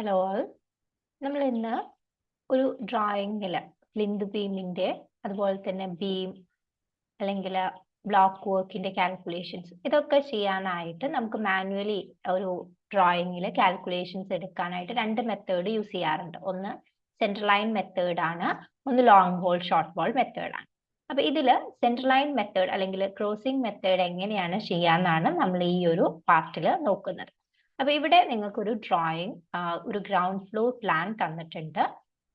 Hello all. നമ്മൾ ഇന്ന് ഒരു ഡ്രോയിങ്ങിൽ പ്ലിന്ത് ബീമിന്റെ അതുപോലെ തന്നെ ബീം അല്ലെങ്കിൽ ബ്ലോക്ക് വർക്കിന്റെ കാൽക്കുലേഷൻസ് ഇതൊക്കെ ചെയ്യാനായിട്ട് നമുക്ക് മാനുവലി ഒരു ഡ്രോയിങ്ങിൽ കാൽക്കുലേഷൻസ് എടുക്കാനായിട്ട് രണ്ട് മെത്തേഡ് യൂസ് ചെയ്യാറുണ്ട്. ഒന്ന് സെൻട്രൽ ലൈൻ മെത്തേഡ് ആണ്, ഒന്ന് long ball short ball method ആണ്. അപ്പൊ ഇതിൽ സെൻട്രൽ ലൈൻ മെത്തേഡ് അല്ലെങ്കിൽ ക്രോസിംഗ് മെത്തേഡ് എങ്ങനെയാണ് ചെയ്യാന്നാണ് നമ്മൾ ഈ ഒരു പാർട്ടിൽ നോക്കുന്നത്. അപ്പൊ ഇവിടെ നിങ്ങൾക്ക് ഒരു ഡ്രോയിങ്, ഒരു ഗ്രൗണ്ട് ഫ്ലോർ പ്ലാൻ തന്നിട്ടുണ്ട്.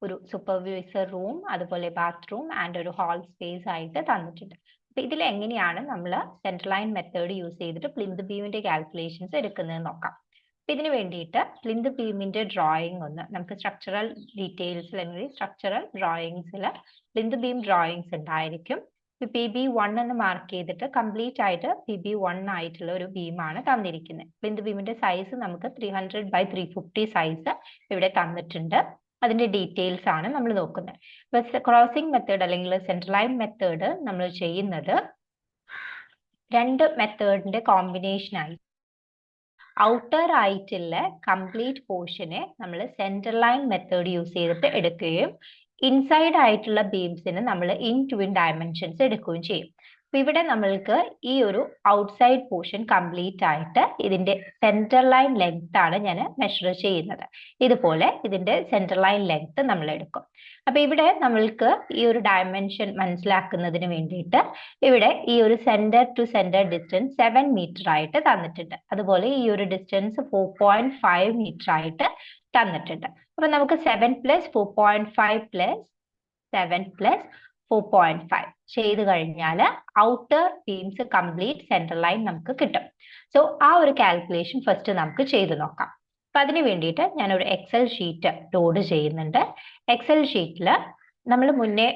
ഒരു സൂപ്പർവൈസർ റൂം, അതുപോലെ ബാത്റൂം ആൻഡ് ഒരു ഹാൾ സ്പേസ് ആയിട്ട് തന്നിട്ടുണ്ട്. അപ്പൊ ഇതിൽ എങ്ങനെയാണ് നമ്മൾ സെൻട്രൽ ലൈൻ മെത്തേഡ് യൂസ് ചെയ്തിട്ട് പ്ലിന്ത് ബീമിന്റെ കാൽക്കുലേഷൻസ് എടുക്കുന്നത് നോക്കാം. അപ്പൊ ഇതിന് വേണ്ടിയിട്ട് പ്ലിന്ത് ബീമിന്റെ ഡ്രോയിങ് ഒന്ന് നമുക്ക് സ്ട്രക്ചറൽ ഡീറ്റെയിൽസിൽ അല്ലെങ്കിൽ സ്ട്രക്ചറൽ ഡ്രോയിങ്സിൽ പ്ലിന്ത് ബീം ഡ്രോയിങ്സ് ഉണ്ടായിരിക്കും. PB1 എന്ന് മാർക്ക് ചെയ്തിട്ട് കംപ്ലീറ്റ് ആയിട്ട് PB1 ആയിട്ടുള്ള ഒരു ബീമാണ് തന്നിരിക്കുന്നത്. പ്ലിന്ത് ബീമിന്റെ സൈസ് നമുക്ക് 300x350 സൈസ് ഇവിടെ തന്നിട്ടുണ്ട്. അതിന്റെ ഡീറ്റെയിൽസ് ആണ് നമ്മൾ നോക്കുന്നത്. ഇപ്പൊ ക്രോസിംഗ് മെത്തേഡ് അല്ലെങ്കിൽ സെൻട്രൽ ലൈൻ മെത്തേഡ് നമ്മൾ ചെയ്യുന്നത് രണ്ട് മെത്തേഡിന്റെ കോമ്പിനേഷൻ ആയി. ഔട്ടർ ആയിട്ടുള്ള കംപ്ലീറ്റ് പോർഷനെ നമ്മൾ സെൻട്രൽ ലൈൻ മെത്തേഡ് യൂസ് ചെയ്തിട്ട് എടുക്കുകയും ഇൻസൈഡ് ആയിട്ടുള്ള ബീംസിന് നമ്മൾ ഇൻ ട്വിൻ ഡയമെൻഷൻസ് എടുക്കുകയും ചെയ്യും. അപ്പൊ ഇവിടെ നമ്മൾക്ക് ഈ ഒരു ഔട്ട്സൈഡ് പോർഷൻ കംപ്ലീറ്റ് ആയിട്ട് ഇതിന്റെ സെൻട്രൽ ലൈൻ ലെങ്ത് ആണ് ഞാൻ മെഷർ ചെയ്യുന്നത്. ഇതുപോലെ ഇതിന്റെ സെൻട്രൽ ലൈൻ ലെങ്ത് നമ്മൾ എടുക്കും. അപ്പൊ ഇവിടെ നമ്മൾക്ക് ഈ ഒരു ഡയമെൻഷൻ മനസ്സിലാക്കുന്നതിന് വേണ്ടിയിട്ട് ഇവിടെ ഈ ഒരു centre to centre distance 7 metre ആയിട്ട് തന്നിട്ടുണ്ട്. അതുപോലെ ഈ ഒരു ഡിസ്റ്റൻസ് 4.5 മീറ്റർ ആയിട്ട് തന്നിട്ടുണ്ട്. അപ്പൊ നമുക്ക് 7 + 4.5 + 7 + 4.5 ചെയ്ത് കഴിഞ്ഞാൽ outer beams complete central line നമുക്ക് കിട്ടും. സോ ആ ഒരു കാൽക്കുലേഷൻ ഫസ്റ്റ് നമുക്ക് ചെയ്ത് നോക്കാം. അപ്പൊ അതിന് വേണ്ടിയിട്ട് ഞാനൊരു എക്സൽ ഷീറ്റ് ലോഡ് ചെയ്യുന്നുണ്ട്. എക്സൽ ഷീറ്റിൽ നമ്മൾ മുന്നേ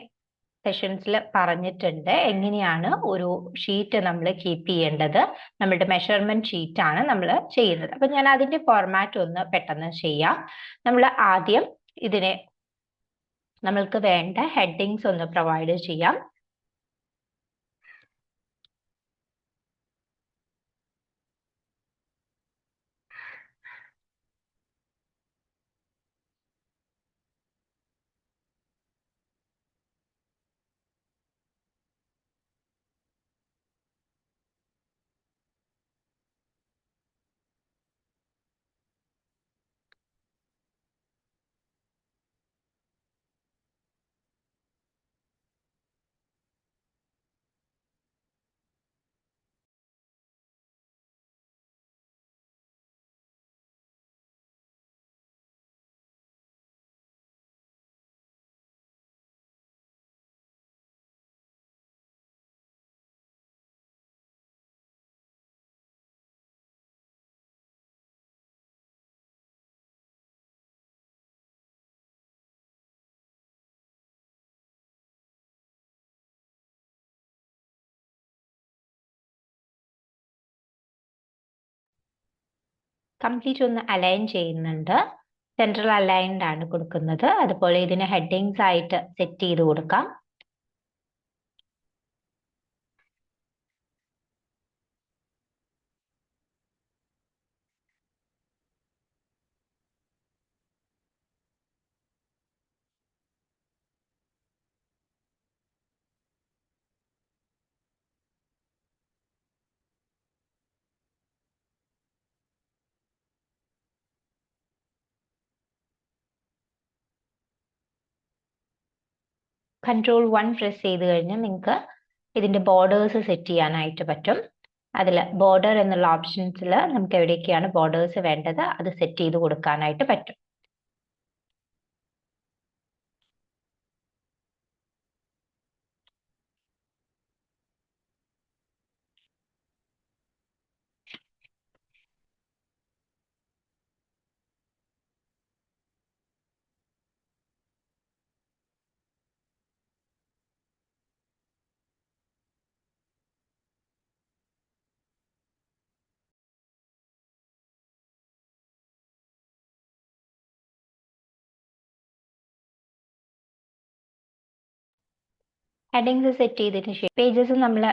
സെഷൻസിൽ പറഞ്ഞിട്ടുണ്ട് എങ്ങനെയാണ് ഒരു ഷീറ്റ് നമ്മൾ കീപ്പ് ചെയ്യേണ്ടത്. നമ്മുടെ മെഷർമെന്റ് ഷീറ്റ് ആണ് നമ്മൾ ചെയ്യുന്നത്. അപ്പൊ ഞാൻ അതിന്റെ ഫോർമാറ്റ് ഒന്ന് പെട്ടെന്ന് ചെയ്യാം. നമ്മൾ ആദ്യം ഇതിനെ നമ്മൾക്ക് വേണ്ട ഹെഡിങ്സ് ഒന്ന് പ്രൊവൈഡ് ചെയ്യാം. കംപ്ലീറ്റ് ഒന്ന് അലൈൻ ചെയ്യുന്നുണ്ട്. സെൻട്രൽ അലൈൻഡ് ആണ് കൊടുക്കുന്നത്. അതുപോലെ ഇതിന് ഹെഡിങ്സ് ആയിട്ട് സെറ്റ് ചെയ്ത് കൊടുക്കാം. Ctrl+1 പ്രസ് ചെയ്ത് കഴിഞ്ഞാൽ നിങ്ങൾക്ക് ഇതിന്റെ ബോർഡേഴ്സ് സെറ്റ് ചെയ്യാനായിട്ട് പറ്റും. അതിൽ ബോർഡർ എന്നുള്ള ഓപ്ഷൻസിൽ നമുക്ക് എവിടേക്കാണ് ബോർഡേഴ്സ് വേണ്ടത് അത് സെറ്റ് ചെയ്ത് കൊടുക്കാനായിട്ട് പറ്റും. ഹെഡിങ്സ് സെറ്റ് ചെയ്തതിന് ശേഷം പേജസ് നമ്മൾ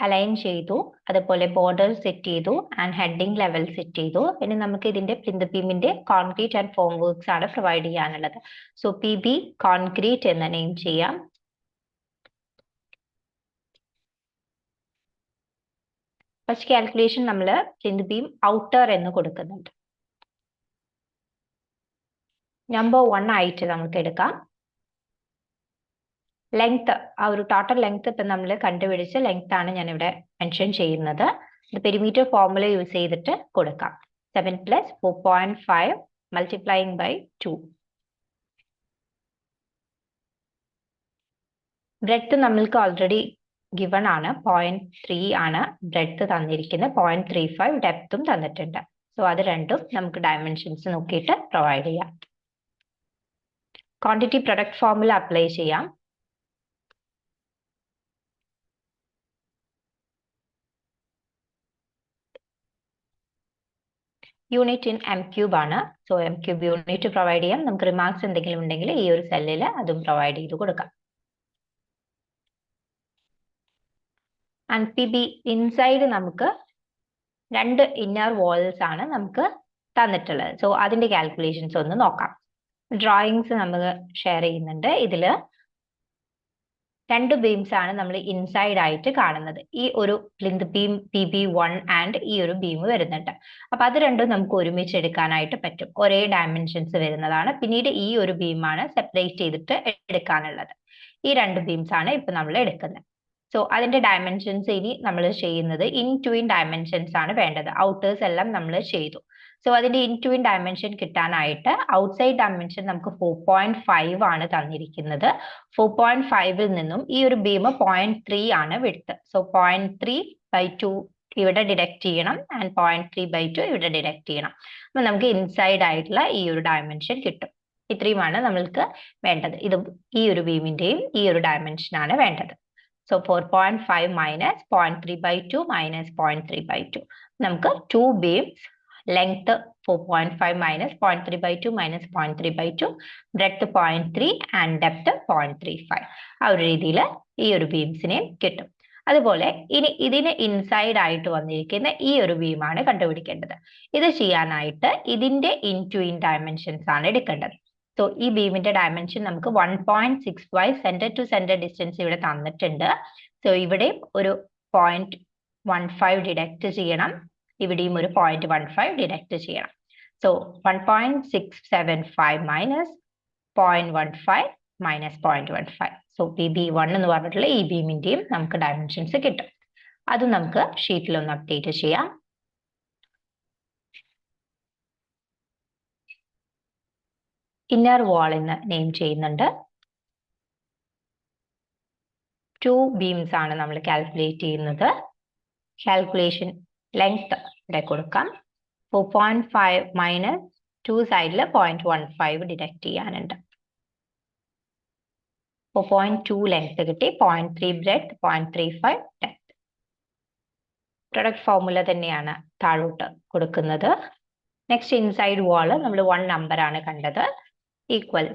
അലൈൻ ചെയ്തു, അതുപോലെ ബോർഡർ സെറ്റ് ചെയ്തു ആൻഡ് ഹെഡിങ് ലെവൽ സെറ്റ് ചെയ്തു. ഇനി നമുക്ക് ഇതിന്റെ പ്ലിന്ത് ബീമിന്റെ കോൺക്രീറ്റ് ആൻഡ് ഫോം വർക്ക്സ് ആണ് പ്രൊവൈഡ് ചെയ്യാനുള്ളത്. സോ PB കോൺക്രീറ്റ് എന്ന് നെയിം ചെയ്യാം. ഫസ്റ്റ് കാൽക്കുലേഷൻ നമ്മൾ പ്ലിന്ത് ബീം ഔട്ടർ എന്ന് കൊടുക്കുന്നുണ്ട്. നമ്പർ 1 ആയിട്ട് നമുക്ക് എടുക്കാം. ലെങ്ത്, ആ ഒരു ടോട്ടൽ ലെങ്ത് ഇപ്പം നമ്മൾ കണ്ടുപിടിച്ച ലെങ്ത് ആണ് ഞാൻ ഇവിടെ മെൻഷൻ ചെയ്യുന്നത്. ഇത് പെരിമീറ്റർ ഫോർമുല യൂസ് ചെയ്തിട്ട് കൊടുക്കാം. 7 + 4.5 മൾട്ടിപ്ലൈയിങ് ബൈ 2. ബ്രെഡ്ത്ത് നമ്മൾക്ക് ഓൾറെഡി ഗിവൺ ആണ്. 0.3 ആണ് ബ്രെഡ്ത്ത് തന്നിരിക്കുന്നത്. 0.35 ഡെപ്തും തന്നിട്ടുണ്ട്. സോ അത് രണ്ടും നമുക്ക് ഡയമെൻഷൻസ് നോക്കിയിട്ട് പ്രൊവൈഡ് ചെയ്യാം. ക്വാണ്ടിറ്റി പ്രൊഡക്റ്റ് ഫോർമുല അപ്ലൈ ചെയ്യാം. യൂണിറ്റ് ഇൻ m³ ആണ്. സോ m³ യൂണിറ്റ് പ്രൊവൈഡ് ചെയ്യാം. നമുക്ക് റിമാർക്സ് എന്തെങ്കിലും ഉണ്ടെങ്കിൽ ഈ ഒരു സെല്ലിൽ അതും പ്രൊവൈഡ് ചെയ്ത് കൊടുക്കാം. ആൻഡ് PB ഇൻസൈഡ് നമുക്ക് 2 ഇന്നർ വാൾസ് ആണ് നമുക്ക് തന്നിട്ടുള്ളത്. സോ അതിന്റെ കാൽക്കുലേഷൻസ് ഒന്ന് നോക്കാം. ഡ്രോയിങ്സ് നമ്മൾ ഷെയർ ചെയ്യുന്നുണ്ട്. ഇതിൽ 2 ബീംസ് ആണ് നമ്മൾ ഇൻസൈഡ് ആയിട്ട് കാണുന്നത്. ഈ ഒരു പ്ലിന്ത് ബീം PB1 ആൻഡ് ഈ ഒരു ബീം വരുന്നുണ്ട്. അപ്പൊ അത് രണ്ടും നമുക്ക് ഒരുമിച്ച് എടുക്കാനായിട്ട് പറ്റും. ഒരേ ഡയമെൻഷൻസ് വരുന്നതാണ്. പിന്നീട് ഈ ഒരു ബീമാണ് സെപ്പറേറ്റ് ചെയ്തിട്ട് എടുക്കാനുള്ളത്. ഈ 2 ബീംസ് ആണ് ഇപ്പൊ നമ്മൾ എടുക്കുന്നത്. സോ അതിന്റെ ഡയമെൻഷൻസ് ഇനി നമ്മൾ ചെയ്യുന്നത് ഇൻ ടു ഇൻ ഡയമെൻഷൻസ് ആണ് വേണ്ടത്. ഔട്ടേഴ്സ് എല്ലാം നമ്മൾ ചെയ്തു. സോ അതിന്റെ ഇൻ ടു ഇൻ ഡയമെൻഷൻ കിട്ടാനായിട്ട് ഔട്ട്സൈഡ് ഡയമെൻഷൻ നമുക്ക് 4.5 ആണ് തന്നിരിക്കുന്നത്. 4.5ൽ നിന്നും ഈ ഒരു ബീം 0.3 ആണ് വിഡ്ത്ത്. സോ 0.3/2 ഇവിടെ ഡിഡക്ട് ചെയ്യണം ആൻഡ് 0.3/2 ഇവിടെ ഡിഡക്ട് ചെയ്യണം. അപ്പൊ നമുക്ക് ഇൻസൈഡ് ആയിട്ടുള്ള ഈ ഒരു ഡയമെൻഷൻ കിട്ടും. ഇത്രയുമാണ് നമ്മൾക്ക് വേണ്ടത്. ഇതും ഈ ഒരു ബീമിന്റെയും ഈ ഒരു ഡയമെൻഷൻ ആണ് വേണ്ടത്. So 4.5 minus 0.3/2 minus 0.3/2. നമുക്ക് 2 beams length 4.5 minus 0.3/2 minus 0.3/2, breadth 0.3 and depth 0.35. ആ ഒരു രീതിയിൽ ഈ ഒരു ബീംസിനെയും കിട്ടും. അതുപോലെ ഇനി ഇതിന് ഇൻസൈഡ് ആയിട്ട് വന്നിരിക്കുന്ന ഈ ഒരു ബീമാണ് കണ്ടുപിടിക്കേണ്ടത്. ഇത് ചെയ്യാനായിട്ട് ഇതിന്റെ ഇൻ ടു ഇൻ ഡയമെൻഷൻസ് ആണ് എടുക്കേണ്ടത്. സോ ഈ ബീമിന്റെ ഡയമെൻഷൻ നമുക്ക് 1.65 സെന്റർ ടു സെന്റർ ഡിസ്റ്റൻസ് ഇവിടെ തന്നിട്ടുണ്ട്. സോ ഇവിടെ ഒരു 0.15 ഡിഡക്ട് ചെയ്യണം. ഇവിടെയും ഒരു 0.15 ഡിഡക്ട് ചെയ്യണം. So 1.675 minus 0.15 minus 0.15. So PB1 എന്ന് പറഞ്ഞിട്ടുള്ള ഈ ബീമിന്റെയും നമുക്ക് ഡയമെൻഷൻസ് കിട്ടും. അത് നമുക്ക് ഷീറ്റിൽ ഒന്ന് അപ്ഡേറ്റ് ചെയ്യാം. ഇന്നർ വാൾ എന്ന് നെയിം ചെയ്യുന്നുണ്ട്. 2 ബീംസ് ആണ് നമ്മൾ കാൽക്കുലേറ്റ് ചെയ്യുന്നത്. കാൽക്കുലേഷൻ ലെങ്ത് ഇവിടെ കൊടുക്കാം. 4.5 മൈനസ് 2 സൈഡിൽ 0.15 ഡിഡക്ട് ചെയ്യാനുണ്ട്. 4.2 ലെങ്ത് കിട്ടി. 0.3 ബ്രെഡ്ത്ത്, 0.35 ഡെപ്ത്. പ്രൊഡക്റ്റ് ഫോർമുല തന്നെയാണ് താഴോട്ട് കൊടുക്കുന്നത്. നെക്സ്റ്റ് ഇൻസൈഡ് വാള് നമ്മൾ 1 നമ്പർ ആണ് കണ്ടത്. ഈക്വൽ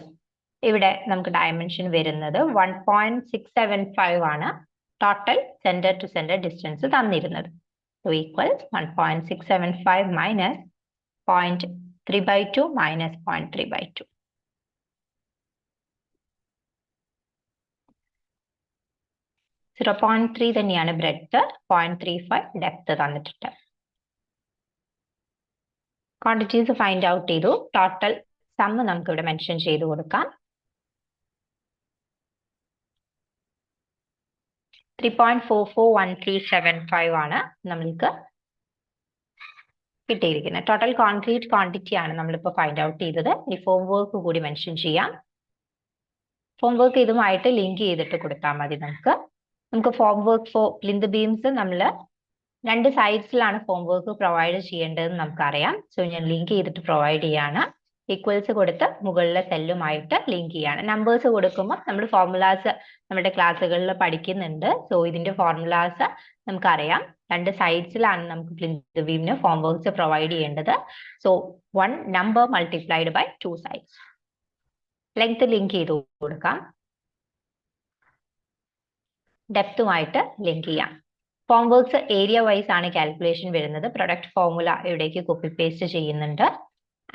ഇവിടെ നമുക്ക് ഡയമെൻഷൻ വരുന്നത് 1.675 ആണ് total centre to centre distance തന്നിരുന്നത്. So equal 1.675 minus 0.3/2 minus 0.3/2. Zero 0.3 തന്നെയാണ് ബ്രെഡ്ത്ത്, 0.35 ഡെപ്ത് തന്നിട്ടുണ്ട്. ക്വാണ്ടിറ്റീസ് ഫൈൻഡ് ഔട്ട് ചെയ്തു. ടോട്ടൽ സം നമുക്ക് ഇവിടെ മെൻഷൻ ചെയ്ത് കൊടുക്കാം. 3.441375 ആണ് നമ്മൾക്ക് കിട്ടിയിരിക്കുന്നത്. ടോട്ടൽ കോൺക്രീറ്റ് ക്വാണ്ടിറ്റി ആണ് നമ്മളിപ്പോൾ ഫൈൻഡ് ഔട്ട് ചെയ്തത്. ഈ ഫോം വർക്ക് കൂടി മെൻഷൻ ചെയ്യാം. ഫോം വർക്ക് ഇതുമായിട്ട് ലിങ്ക് ചെയ്തിട്ട് കൊടുത്താൽ മതി. നമുക്ക് form work for plinth beams നമ്മൾ 2 സൈഡ്സിലാണ് ഫോം വർക്ക് പ്രൊവൈഡ് ചെയ്യേണ്ടതെന്ന് നമുക്കറിയാം. സോ ഞാൻ ലിങ്ക് ചെയ്തിട്ട് പ്രൊവൈഡ് ചെയ്യാണ്. ഈക്വൽസ് കൊടുത്ത് മുകളിലെ സെല്ലുമായിട്ട് ലിങ്ക് ചെയ്യാണ്. നമ്പേഴ്സ് കൊടുക്കുമ്പോൾ നമ്മൾ ഫോർമുലാസ് നമ്മുടെ ക്ലാസ്സുകളിൽ പഠിക്കുന്നുണ്ട്. സോ ഇതിന്റെ ഫോർമുലാസ് നമുക്കറിയാം. 2 സൈഡ്സിലാണ് നമുക്ക് പ്ലിന്ത് ബീമിന് ഫോം വർക്ക്സ് പ്രൊവൈഡ് ചെയ്യേണ്ടത്. So 1 number multiplied by 2 sides. Length link ചെയ്ത് കൊടുക്കാം. ഡെപ്തുമായിട്ട് ലിങ്ക് ചെയ്യാം. ഫോം വർക്ക്സ് ഏരിയ വൈസ് ആണ് കാൽക്കുലേഷൻ വരുന്നത്. പ്രൊഡക്റ്റ് ഫോർമുല ഇവിടേക്ക് കോപ്പി പേസ്റ്റ് ചെയ്യുന്നുണ്ട്.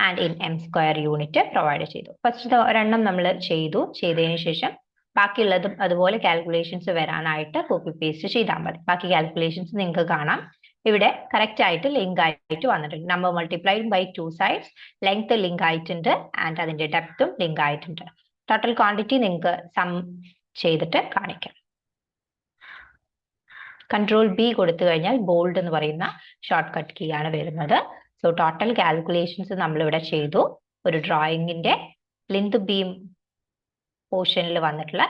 And in m square unit provide ചെയ്തു. ഫസ്റ്റ് ഒരെണ്ണം നമ്മൾ ചെയ്തതിന് ശേഷം ബാക്കിയുള്ളതും അതുപോലെ കാൽക്കുലേഷൻസ് വരാനായിട്ട് കോപ്പി പേസ്റ്റ് ചെയ്താൽ മതി. ബാക്കി കാൽക്കുലേഷൻസ് നിങ്ങൾക്ക് കാണാം. ഇവിടെ കറക്റ്റ് ആയിട്ട് ലിങ്ക് ആയിട്ട് വന്നിട്ടുണ്ട്. Number multiplied by 2 sides, length link ആയിട്ടുണ്ട് ആൻഡ് അതിന്റെ ഡെപ്തും ലിങ്ക് ആയിട്ടുണ്ട്. ടോട്ടൽ ക്വാണ്ടിറ്റി നിങ്ങൾക്ക് സം ചെയ്തിട്ട് കാണിക്കാം. കൺട്രോൾ ബി കൊടുത്തു കഴിഞ്ഞാൽ ബോൾഡ് എന്ന് പറയുന്ന ഷോർട്ട് കട്ട് കീ ആണ് വരുന്നത്. സോ ടോട്ടൽ കാൽക്കുലേഷൻസ് നമ്മൾ ഇവിടെ ചെയ്തു. ഒരു ഡ്രോയിങ്ങിന്റെ ലെങ്ത് ബീം പോർഷനിൽ വന്നിട്ടുള്ള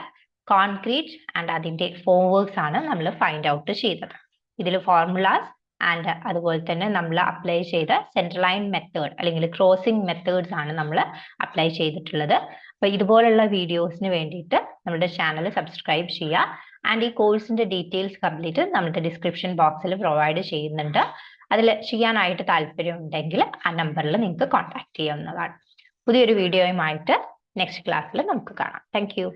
കോൺക്രീറ്റ് ആൻഡ് അതിന്റെ ഫോം വർക്ക്സ് ആണ് നമ്മൾ ഫൈൻഡ് ഔട്ട് ചെയ്തത്. ഇതിൽ ഫോർമുലാസ് ആൻഡ് അതുപോലെ തന്നെ നമ്മൾ അപ്ലൈ ചെയ്ത സെൻട്രൽ ലൈൻ മെത്തേഡ് അല്ലെങ്കിൽ ക്രോസിംഗ് മെത്തേഡ്സ് ആണ് നമ്മൾ അപ്ലൈ ചെയ്തിട്ടുള്ളത്. അപ്പൊ ഇതുപോലുള്ള വീഡിയോസിന് വേണ്ടിയിട്ട് നമ്മുടെ ചാനൽ സബ്സ്ക്രൈബ് ചെയ്യുക. ആൻഡ് ഈ കോഴ്സിന്റെ ഡീറ്റെയിൽസ് കംപ്ലീറ്റ് നമ്മുടെ ഡിസ്ക്രിപ്ഷൻ ബോക്സിൽ പ്രൊവൈഡ് ചെയ്യുന്നുണ്ട്. അതിൽ ചെയ്യാനായിട്ട് താല്പര്യം ഉണ്ടെങ്കിൽ ആ നമ്പറിൽ നിങ്ങൾക്ക് കോൺടാക്ട് ചെയ്യാവുന്നതാണ്. പുതിയൊരു വീഡിയോയുമായിട്ട് നെക്സ്റ്റ് ക്ലാസ്സിൽ നമുക്ക് കാണാം. Thank you.